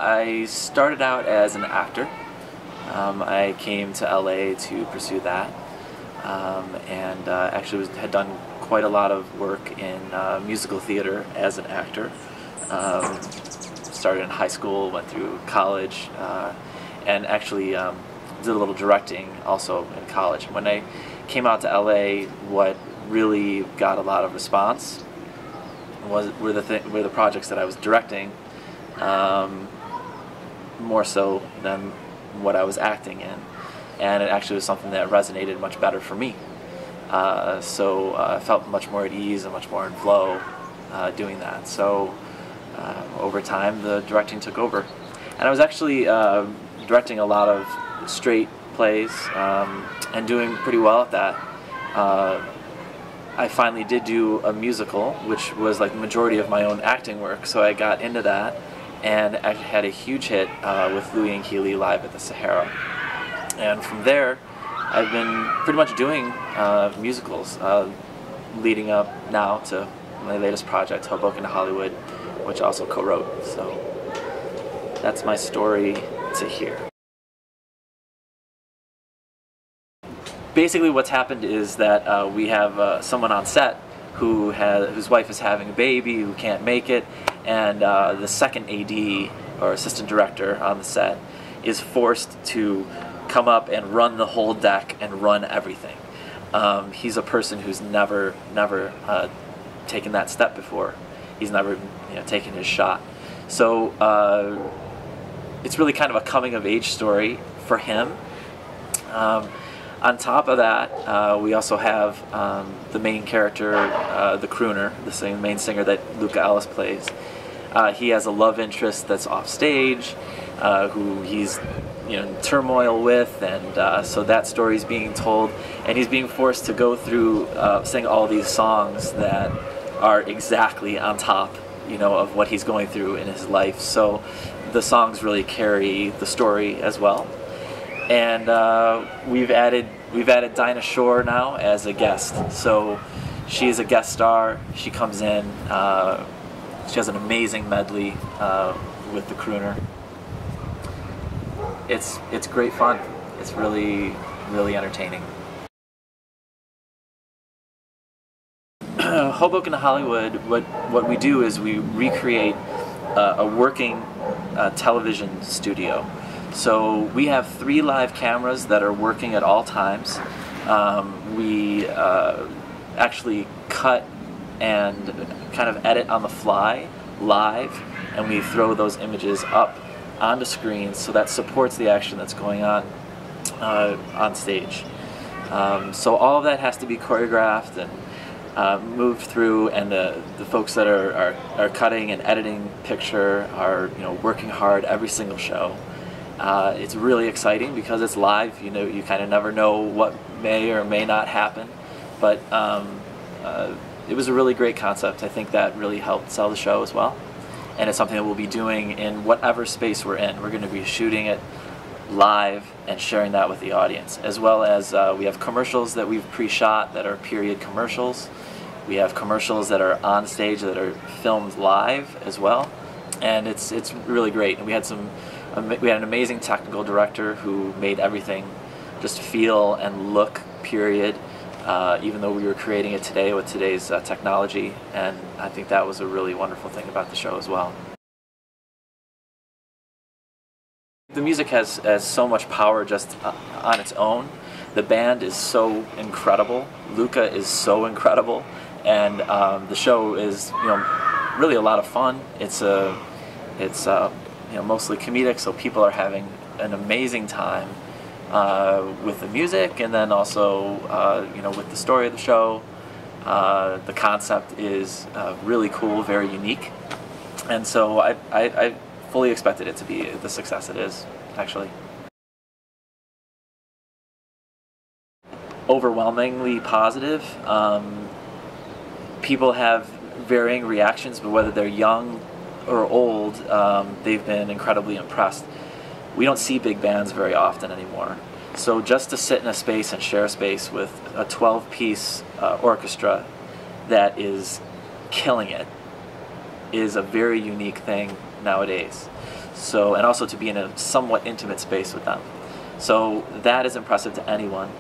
I started out as an actor. I came to LA to pursue that, and actually had done quite a lot of work in musical theater as an actor. Started in high school, went through college, and actually did a little directing also in college. When I came out to LA, what really got a lot of response were the projects that I was directing, more so than what I was acting in, and it actually was something that resonated much better for me. So I felt much more at ease and much more in flow doing that. So over time, the directing took over, and I was actually directing a lot of straight plays and doing pretty well at that. I finally did do a musical, which was like the majority of my own acting work, so I got into that, and I had a huge hit with Louis and Keely live at the Sahara. And from there, I've been pretty much doing musicals, leading up now to my latest project, Hoboken to Hollywood, which I also co-wrote. So that's my story to here. Basically what's happened is that we have someone on set whose wife is having a baby, who can't make it, and the second AD, or assistant director on the set, is forced to come up and run the whole deck and run everything. He's a person who's never taken that step before. He's never taken his shot. So it's really kind of a coming of age story for him. On top of that, we also have the main character, the crooner, the main singer that Luca Ellis plays. He has a love interest that's off stage, who he's in turmoil with, and so that story is being told, and he's being forced to go through, sing all these songs that are exactly on top, of what he's going through in his life. So the songs really carry the story as well. And we've added Dinah Shore now as a guest. So she's a guest star. She comes in. She has an amazing medley with the crooner. It's great fun. It's really entertaining. Hoboken to Hollywood. What we do is we recreate a working television studio. So we have 3 live cameras that are working at all times. We actually cut and kind of edit on the fly live, and we throw those images up onto screens, so that supports the action that's going on stage. So all of that has to be choreographed and moved through, and the folks that are cutting and editing picture are working hard every single show. It's really exciting because it's live. You kind of never know what may or may not happen, but it was a really great concept. I think that really helped sell the show as well, and it's something that we'll be doing in whatever space we're in. We're going to be shooting it live and sharing that with the audience, as well as we have commercials that we've pre-shot that are period commercials. We have commercials that are on stage that are filmed live as well, and it's really great. And we had an amazing technical director who made everything just feel and look period, even though we were creating it today with today's technology, and I think that was a really wonderful thing about the show as well. The music has so much power just on its own. The band is so incredible. Luca is so incredible, and the show is really a lot of fun. It's mostly comedic, so people are having an amazing time with the music, and then also with the story of the show. The concept is really cool, very unique, and so I fully expected it to be the success it is, actually. Overwhelmingly positive. People have varying reactions, but whether they're young or old, they've been incredibly impressed. We don't see big bands very often anymore. So just to sit in a space and share a space with a 12-piece orchestra that is killing it is a very unique thing nowadays. So, and also to be in a somewhat intimate space with them. So that is impressive to anyone.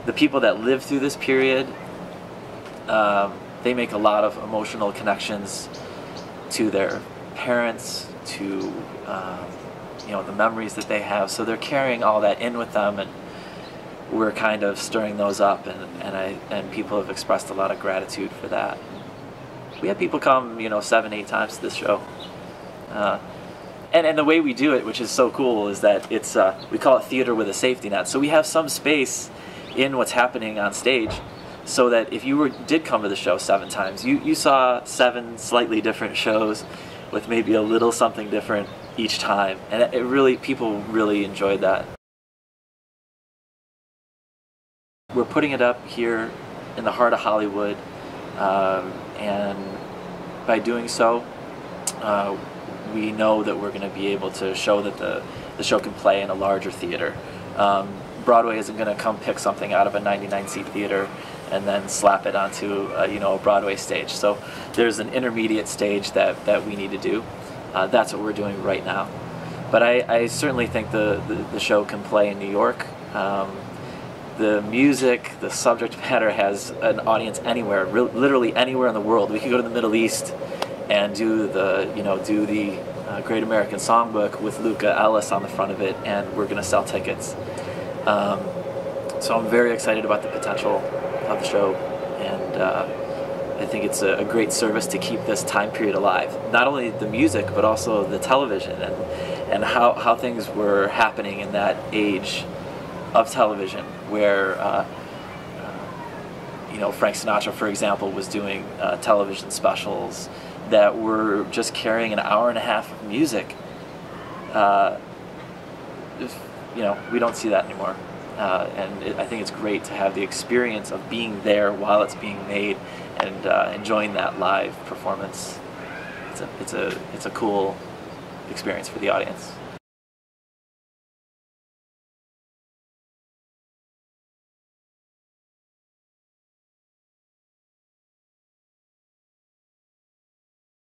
The people that live through this period, they make a lot of emotional connections to their parents, to the memories that they have. So they're carrying all that in with them, and we're kind of stirring those up, and people have expressed a lot of gratitude for that. We have people come, 7, 8 times to this show. And the way we do it, which is so cool, is that it's we call it theater with a safety net. So we have some space in what's happening on stage, so that if you did come to the show 7 times, you saw 7 slightly different shows with maybe a little something different each time, and people really enjoyed that. We're putting it up here in the heart of Hollywood, and by doing so, we know that we're going to be able to show that the show can play in a larger theater. Broadway isn't going to come pick something out of a 99-seat theater and then slap it onto a Broadway stage. So there's an intermediate stage that we need to do. That's what we're doing right now. But I certainly think the show can play in New York. The music, the subject matter has an audience anywhere, literally anywhere in the world. We could go to the Middle East and do the Great American Songbook with Luca Ellis on the front of it, and we're going to sell tickets. So I'm very excited about the potential of the show, and I think it's a great service to keep this time period alive. Not only the music, but also the television, and how things were happening in that age of television, where Frank Sinatra, for example, was doing television specials that were just carrying an hour and a half of music. We don't see that anymore, and I think it's great to have the experience of being there while it's being made, and enjoying that live performance. It's a cool experience for the audience.